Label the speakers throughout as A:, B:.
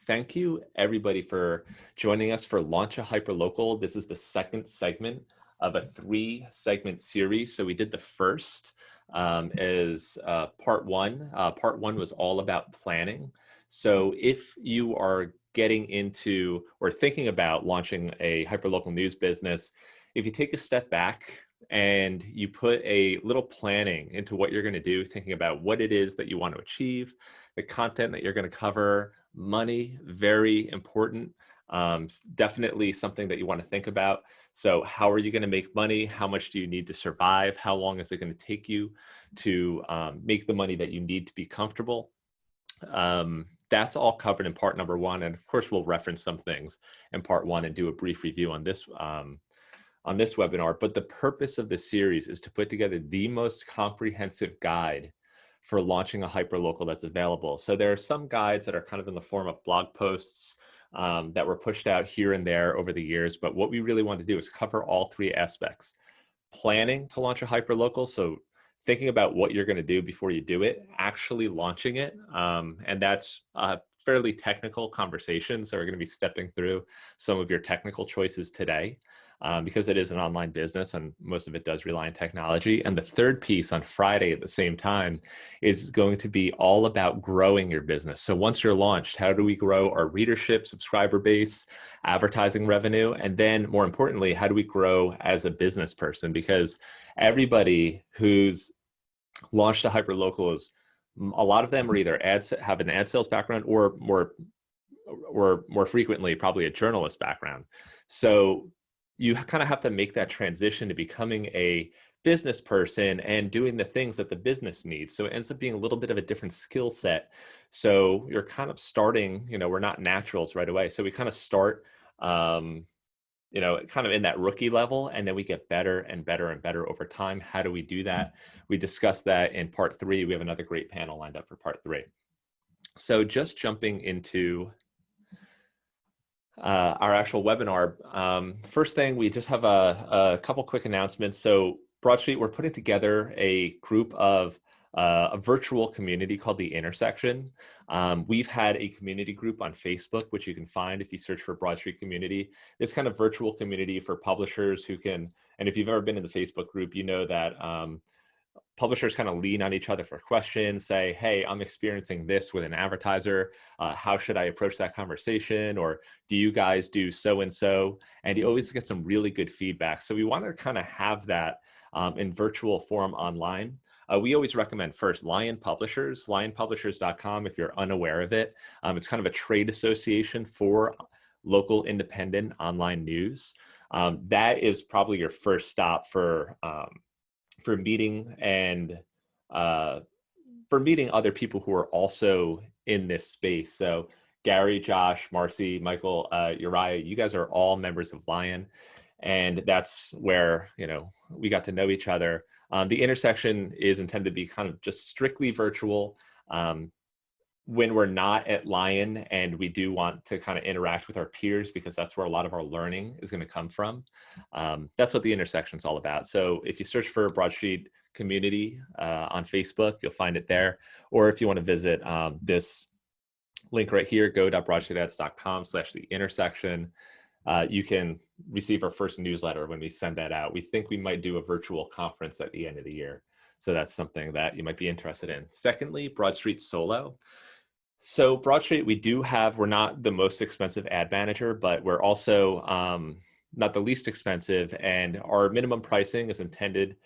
A: Thank you everybody for joining us for Launch a Hyperlocal. This is the second segment of a 3-segment series. So we did the first as part one. Part one was all about planning. So if you are getting into or thinking about launching a hyperlocal news business, if you take a step back and you put a little planning into what you're going to do, thinking about what it is that you want to achieve, the content that you're going to cover, money, very important. Definitely something that you want to think about. So how are you going to make money? How much do you need to survive? How long is it going to take you to make the money that you need to be comfortable? That's all covered in part number one. And of course, we'll reference some things in part one and do a brief review on this webinar. But the purpose of this series is to put together the most comprehensive guide for launching a hyperlocal that's available. So there are some guides that are kind of in the form of blog posts that were pushed out here and there over the years. But what we really want to do is cover all 3 aspects. Planning to launch a hyperlocal, so thinking about what you're going to do before you do it, actually launching it. And that's a fairly technical conversation. So we're going to be stepping through some of your technical choices today. Because it is an online business and most of it does rely on technology. And the third piece on Friday at the same time is going to be all about growing your business. So once you're launched, how do we grow our readership, subscriber base, advertising revenue? And then more importantly, how do we grow as a business person? Because everybody who's launched a hyperlocal is, a lot of them are either have an ad sales background or more frequently, probably a journalist background. So you kind of have to make that transition to becoming a business person and doing the things that the business needs. So it ends up being a little bit of a different skill set. So you're kind of starting, we're not naturals right away. So we kind of start, kind of in that rookie level, and then we get better and better and better over time. How do we do that? We discussed that in part 3. We have another great panel lined up for part 3. So just jumping into our actual webinar. First thing, we just have a couple quick announcements. So Broadstreet, we're putting together a group of a virtual community called The Intersection. We've had a community group on Facebook, which you can find if you search for Broadstreet Community. This kind of virtual community for publishers who can, and if you've ever been in the Facebook group, you know that publishers kind of lean on each other for questions, say, hey, I'm experiencing this with an advertiser. How should I approach that conversation? Or do you guys do so-and-so? And you always get some really good feedback. So we want to kind of have that in virtual form online. We always recommend first Lion Publishers, lionpublishers.com if you're unaware of it. It's kind of a trade association for local independent online news. That is probably your first stop for meeting and for meeting other people who are also in this space. So Gary, Josh, Marcy, Michael, Uriah, you guys are all members of Lion. And that's where, we got to know each other. The Intersection is intended to be kind of just strictly virtual. When we're not at Lion and we do want to kind of interact with our peers, because that's where a lot of our learning is going to come from. That's what the Intersection is all about. So if you search for Broadstreet Community on Facebook, you'll find it there. Or if you want to visit this link right here, go.broadstreetads.com/the-intersection, you can receive our first newsletter when we send that out. We think we might do a virtual conference at the end of the year. So that's something that you might be interested in. Secondly, Broadstreet Solo. So Broadstreet, we're not the most expensive ad manager, but we're also not the least expensive. And our minimum pricing is intended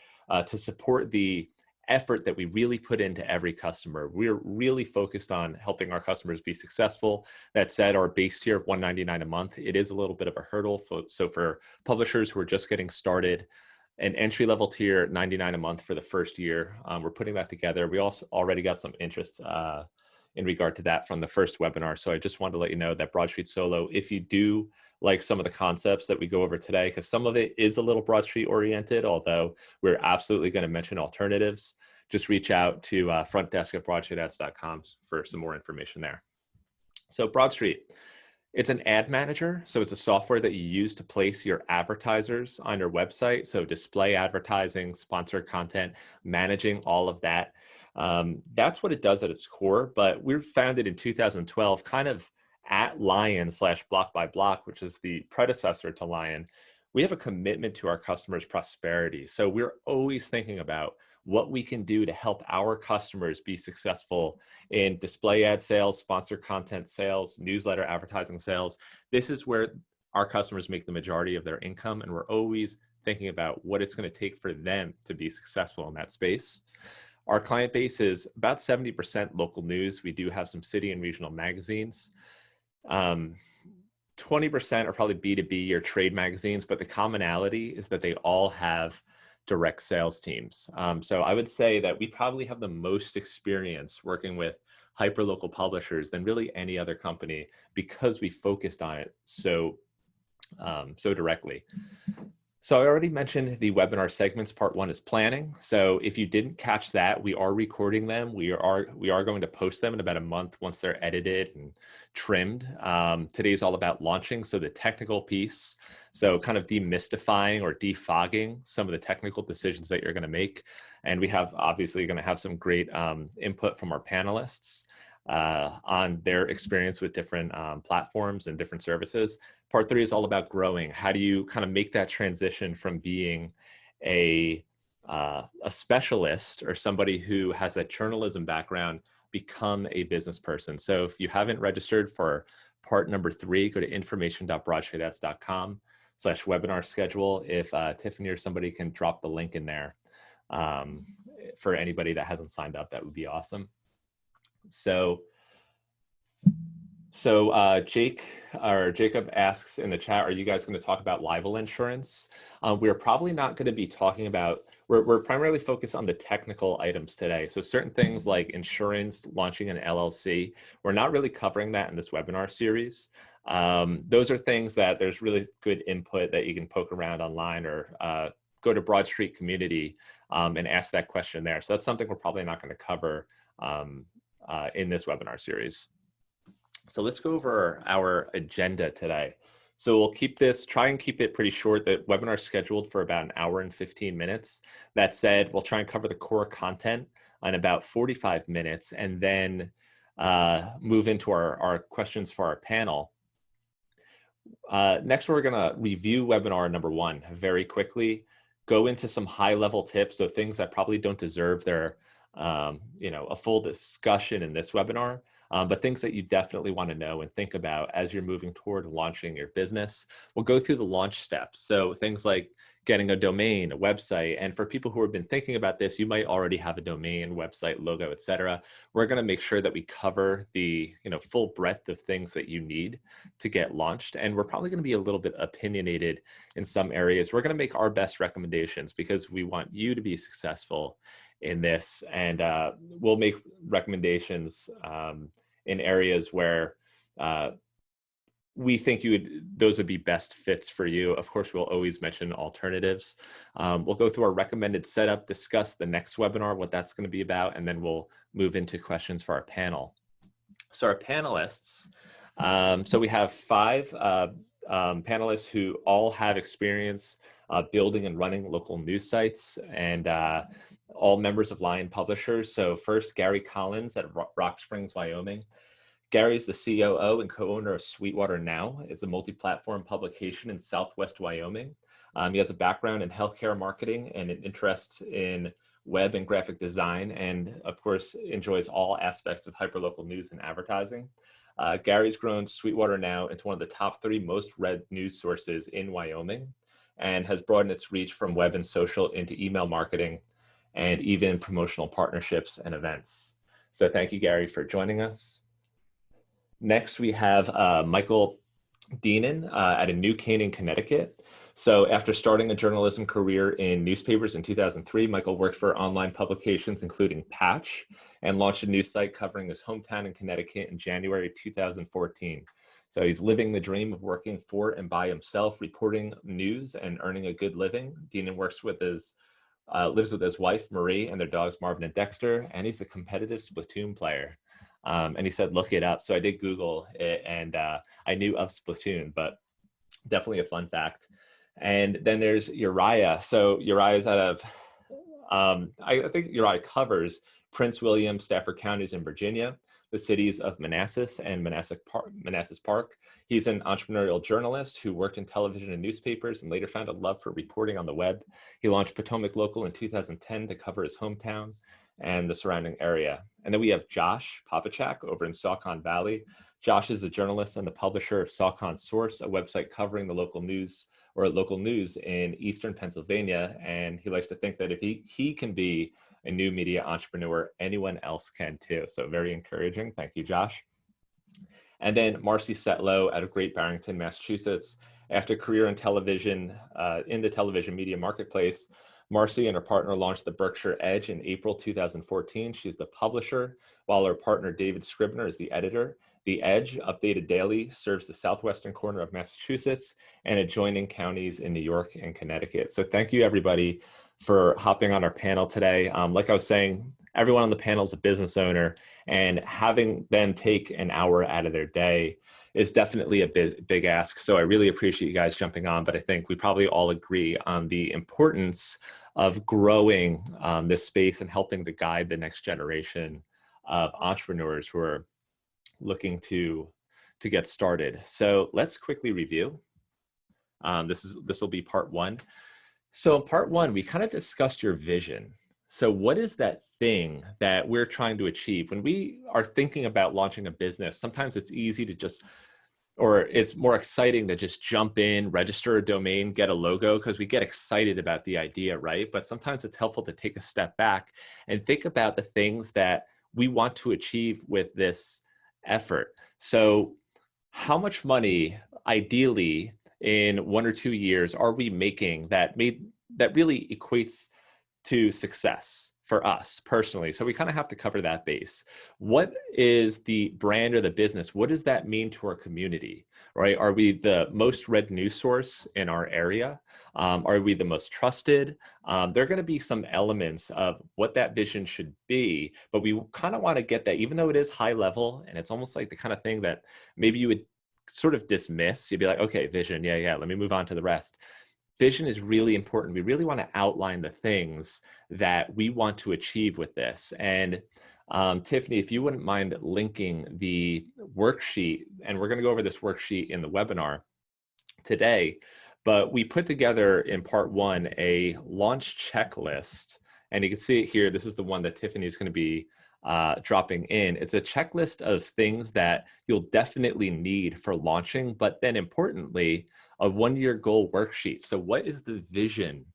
A: to support the effort that we really put into every customer. We're really focused on helping our customers be successful. That said, our base tier of $199 a month, it is a little bit of a hurdle. So for publishers who are just getting started, an entry-level tier, $99 a month for the first year. We're putting that together. We also already got some interest in regard to that from the first webinar. So I just wanted to let you know that Broadstreet Solo, if you do like some of the concepts that we go over today, because some of it is a little Broadstreet oriented, although we're absolutely going to mention alternatives, just reach out to frontdesk@broadstreetads.com for some more information there. So Broadstreet, it's an ad manager. So it's a software that you use to place your advertisers on your website. So display advertising, sponsored content, managing all of that. That's what it does at its core, but we were founded in 2012 kind of at Lion/Block by Block, which is the predecessor to Lion, we have a commitment to our customers' prosperity. So we're always thinking about what we can do to help our customers be successful in display ad sales, sponsored content sales, newsletter advertising sales. This is where our customers make the majority of their income, and we're always thinking about what it's going to take for them to be successful in that space. Our client base is about 70% local news. We do have some city and regional magazines. 20% are probably B2B or trade magazines, but the commonality is that they all have direct sales teams. So I would say that we probably have the most experience working with hyperlocal publishers than really any other company, because we focused on it so directly. So I already mentioned the webinar segments. Part 1 is planning. So if you didn't catch that, we are recording them. We are going to post them in about a month once they're edited and trimmed. Today is all about launching. So the technical piece, so kind of demystifying or defogging some of the technical decisions that you're going to make. And we have obviously going to have some great input from our panelists on their experience with different platforms and different services. Part 3 is all about growing. How do you kind of make that transition from being a specialist or somebody who has that journalism background, become a business person? So if you haven't registered for part number 3, go to information.broadstreets.com/webinar schedule. If Tiffany or somebody can drop the link in there for anybody that hasn't signed up, that would be awesome. So Jacob asks in the chat, are you guys going to talk about libel insurance? We're probably not going to be talking about, we're primarily focused on the technical items today. So certain things like insurance, launching an LLC, we're not really covering that in this webinar series. Those are things that there's really good input that you can poke around online, or go to Broadstreet community and ask that question there. So that's something we're probably not going to cover in this webinar series. So let's go over our agenda today. So we'll try and keep it pretty short. The webinar is scheduled for about 1 hour and 15 minutes. That said, we'll try and cover the core content in about 45 minutes, and then move into our questions for our panel. Next, we're gonna review webinar number 1 very quickly, go into some high-level tips, so things that probably don't deserve their a full discussion in this webinar, but things that you definitely want to know and think about as you're moving toward launching your business. We'll go through the launch steps. So things like getting a domain, a website. And for people who have been thinking about this, you might already have a domain, website, logo, etc. We're going to make sure that we cover the full breadth of things that you need to get launched. And we're probably going to be a little bit opinionated in some areas. We're going to make our best recommendations because we want you to be successful in this, and we'll make recommendations in areas where we think those would be best fits for you. Of course, we'll always mention alternatives. We'll go through our recommended setup, discuss the next webinar, what that's going to be about, and then we'll move into questions for our panel. So our panelists, so we have 5 panelists who all have experience building and running local news sites, and all members of Lion Publishers. So first, Gary Collins at Rock Springs, Wyoming. Gary's the COO and co-owner of Sweetwater Now. It's a multi-platform publication in Southwest Wyoming. He has a background in healthcare marketing and an interest in web and graphic design, and of course, enjoys all aspects of hyperlocal news and advertising. Gary's grown Sweetwater Now into one of the top 3 most read news sources in Wyoming, and has broadened its reach from web and social into email marketing and even promotional partnerships and events. So thank you, Gary, for joining us. Next, we have Michael Deenan out of New Canaan, Connecticut. So after starting a journalism career in newspapers in 2003, Michael worked for online publications, including Patch, and launched a news site covering his hometown in Connecticut in January 2014. So he's living the dream of working for and by himself, reporting news and earning a good living. Deenan lives with his wife, Marie, and their dogs, Marvin and Dexter, and he's a competitive Splatoon player. And he said, look it up. So I did Google it, and I knew of Splatoon, but definitely a fun fact. And then there's Uriah. So Uriah is out of, I think Uriah covers Prince William, Stafford counties in Virginia, the cities of Manassas and Manassas Park. He's an entrepreneurial journalist who worked in television and newspapers and later found a love for reporting on the web. He launched Potomac Local in 2010 to cover his hometown and the surrounding area. And then we have Josh Popachak over in Saucon Valley. Josh is a journalist and the publisher of Saucon Source, a website covering the local news in Eastern Pennsylvania. And he likes to think that if he can be a new media entrepreneur, anyone else can too. So very encouraging. Thank you, Josh. And then Marcy Setlow out of Great Barrington, Massachusetts. After a career in television, in the television media marketplace, Marcy and her partner launched the Berkshire Edge in April 2014. She's the publisher, while her partner David Scribner is the editor. The Edge, updated daily, serves the southwestern corner of Massachusetts and adjoining counties in New York and Connecticut. So thank you, everybody, for hopping on our panel today. Like I was saying, everyone on the panel is a business owner, and having them take an hour out of their day is definitely a big ask. So I really appreciate you guys jumping on, but I think we probably all agree on the importance of growing this space and helping to guide the next generation of entrepreneurs who are looking to get started. So let's quickly review. This will be part one. So in part one, we kind of discussed your vision. So what is that thing that we're trying to achieve? When we are thinking about launching a business, sometimes it's easy to just, or it's more exciting to just jump in, register a domain, get a logo, because we get excited about the idea, right? But sometimes it's helpful to take a step back and think about the things that we want to achieve with this effort. So how much money, ideally, in 1 or 2 years are we making that really equates to success for us personally? So we kind of have to cover that base. What is the brand or the business? What does that mean to our community, right? Are we the most read news source in our area? Are we the most trusted? There are going to be some elements of what that vision should be, but we kind of want to get that, even though it is high level and it's almost like the kind of thing that maybe you would sort of dismiss. You'd be like, okay, vision, yeah, let me move on to the rest. Vision is really important. We really want to outline the things that we want to achieve with this. And Tiffany, if you wouldn't mind linking the worksheet, and we're going to go over this worksheet in the webinar today, but we put together in part one a launch checklist. And you can see it here. This is the one that Tiffany is going to be dropping in. It's a checklist of things that you'll definitely need for launching, but then importantly, a 1-year goal worksheet. So what is the vision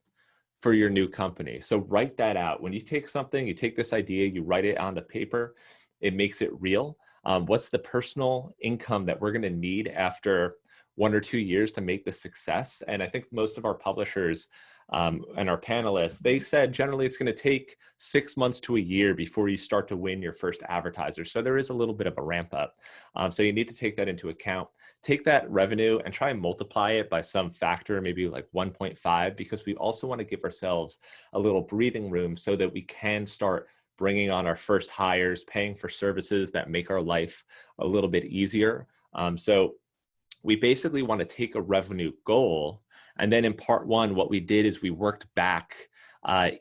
A: for your new company? So write that out. When you take something, you take this idea, you write it on the paper, it makes it real. What's the personal income that we're going to need after 1 or 2 years to make this success? And I think most of our publishers and our panelists, they said generally it's going to take 6 months to a year before you start to win your first advertiser. So there is a little bit of a ramp up. So you need to take that into account. Take that revenue and try and multiply it by some factor, maybe like 1.5, because we also want to give ourselves a little breathing room so that we can start bringing on our first hires, paying for services that make our life a little bit easier. So we basically want to take a revenue goal. And then in part one, what we did is we worked back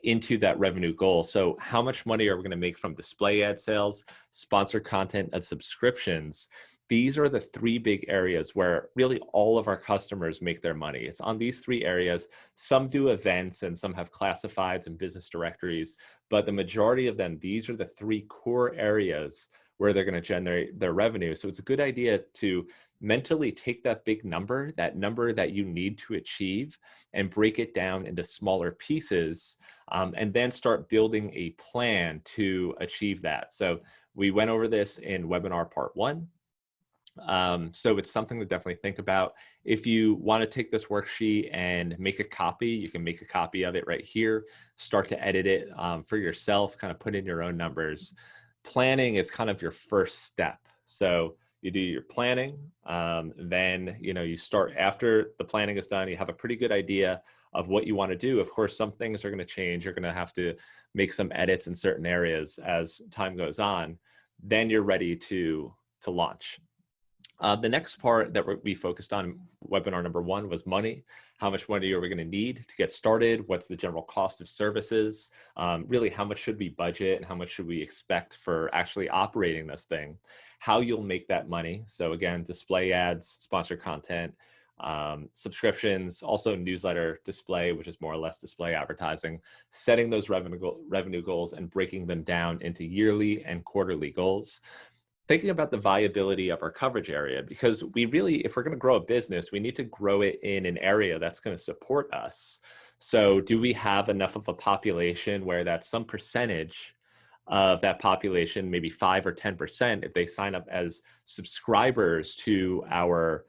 A: into that revenue goal. So how much money are we going to make from display ad sales, sponsored content, and subscriptions? These are the 3 big areas where really all of our customers make their money. It's on these 3 areas. Some do events and some have classifieds and business directories, but the majority of them, these are the 3 core areas where they're going to generate their revenue. So it's a good idea to mentally take that big number, that number that you need to achieve, and break it down into smaller pieces, and then start building a plan to achieve that. So we went over this in webinar part 1. So it's something to definitely think about. If you want to take this worksheet and make a copy, you can make a copy of it right here, start to edit it for yourself, kind of put in your own numbers. Planning is kind of your first step. So you do your planning, then you start after the planning is done, you have a pretty good idea of what you want to do. Of course, some things are going to change. You're going to have to make some edits in certain areas as time goes on. Then you're ready to launch. The next part that we focused on in webinar number 1 was money. How much money are we going to need to get started? What's the general cost of services? Really, how much should we budget and how much should we expect for actually operating this thing? How you'll make that money. So again, display ads, sponsored content, subscriptions, also newsletter display, which is more or less display advertising, setting those revenue goals and breaking them down into yearly and quarterly goals. Thinking about the viability of our coverage area, because we really, if we're going to grow a business, we need to grow it in an area that's going to support us. So do we have enough of a population where that's some percentage of that population, maybe 5 or 10%, if they sign up as subscribers to our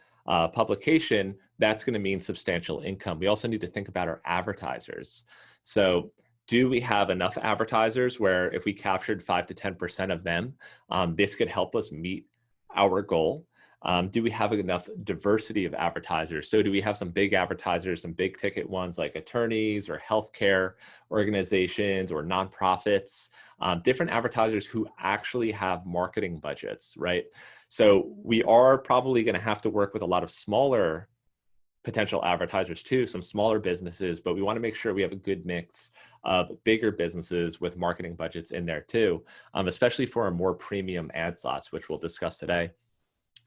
A: publication, that's going to mean substantial income. We also need to think about our advertisers. So do we have enough advertisers where if we captured 5 to 10% of them, this could help us meet our goal? Do we have enough diversity of advertisers? So do we have some big advertisers, some big ticket ones like attorneys or healthcare organizations or nonprofits, different advertisers who actually have marketing budgets, right? So we are probably going to have to work with a lot of smaller potential advertisers too, some smaller businesses, but we want to make sure we have a good mix of bigger businesses with marketing budgets in there too, especially for our more premium ad slots, which we'll discuss today.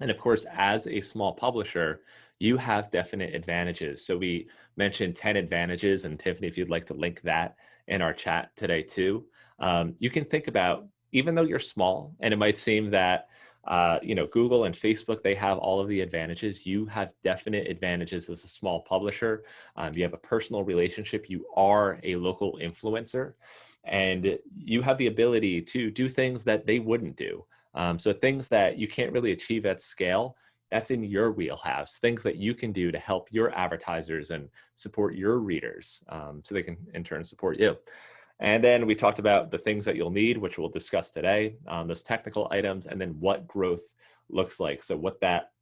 A: And of course, as a small publisher, you have definite advantages. So we mentioned 10 advantages, and Tiffany, if you'd like to link that in our chat today too, you can think about, even though you're small, and it might seem that Google and Facebook, they have all of the advantages. You have definite advantages as a small publisher. You have a personal relationship. You are a local influencer, and you have the ability to do things that they wouldn't do. So things that you can't really achieve at scale, that's in your wheelhouse, things that you can do to help your advertisers and support your readers, so they can in turn support you. And then we talked about the things that you'll need, which we'll discuss today, those technical items, and then what growth looks like. So what that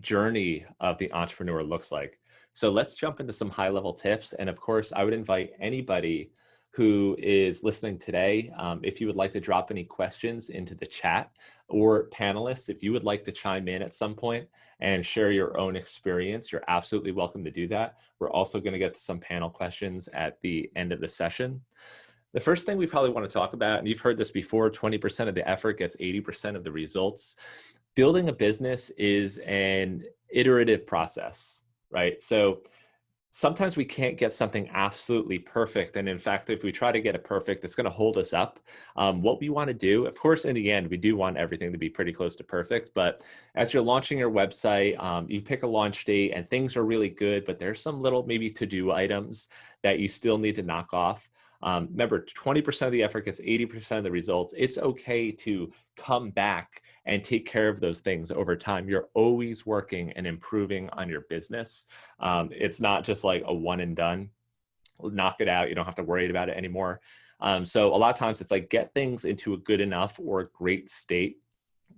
A: journey of the entrepreneur looks like. So let's jump into some high-level tips. And of course, I would invite anybody who is listening today, if you would like to drop any questions into the chat, or panelists, if you would like to chime in at some point and share your own experience, you're absolutely welcome to do that. We're also going to get to some panel questions at the end of the session. The first thing we probably want to talk about, and you've heard this before, 20% of the effort gets 80% of the results. Building a business is an iterative process, right? So sometimes we can't get something absolutely perfect. And in fact, if we try to get it perfect, it's going to hold us up. What we want to do, of course, in the end, we do want everything to be pretty close to perfect. But as you're launching your website, you pick a launch date and things are really good, but there's some little maybe to-do items that you still need to knock off. Remember, 20% of the effort gets 80% of the results. It's okay to come back and take care of those things over time. You're always working and improving on your business. It's not just like a one and done. Knock it out. You don't have to worry about it anymore. So a lot of times it's like get things into a good enough or a great state.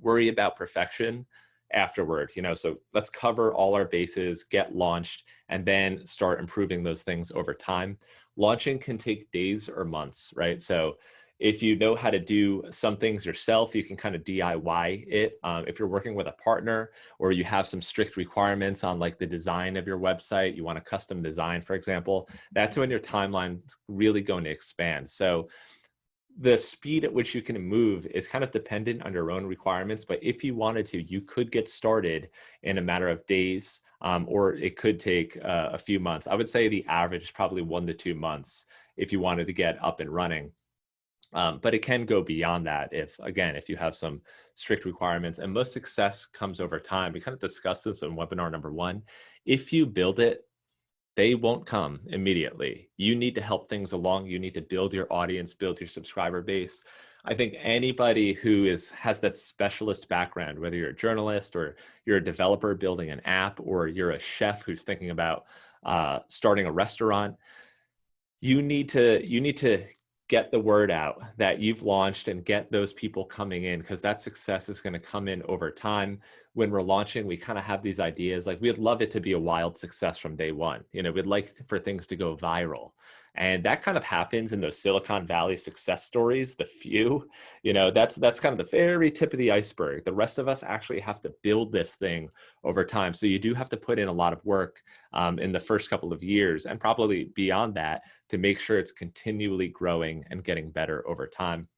A: Worry about perfection afterward, so let's cover all our bases, get launched, and then start improving those things over time. Launching can take days or months, right? So if you know how to do some things yourself, you can kind of DIY it. If you're working with a partner or you have some strict requirements on like the design of your website, you want a custom design, for example, that's when your timeline is really going to expand. So the speed at which you can move is kind of dependent on your own requirements, but if you wanted to, you could get started in a matter of days, or it could take a few months. I would say the average is probably 1 to 2 months if you wanted to get up and running. But it can go beyond that if you have some strict requirements, and most success comes over time. We kind of discussed this in webinar number 1. If you build it, they won't come immediately. You need to help things along. You need to build your audience, build your subscriber base. I think anybody who has that specialist background, whether you're a journalist or you're a developer building an app, or you're a chef who's thinking about starting a restaurant, you need to get the word out that you've launched and get those people coming in, because that success is going to come in over time. When we're launching, we kind of have these ideas, like we'd love it to be a wild success from day one. We'd like for things to go viral. And that kind of happens in those Silicon Valley success stories, the few, that's kind of the very tip of the iceberg. The rest of us actually have to build this thing over time. So you do have to put in a lot of work in the first couple of years and probably beyond that to make sure it's continually growing and getting better over time.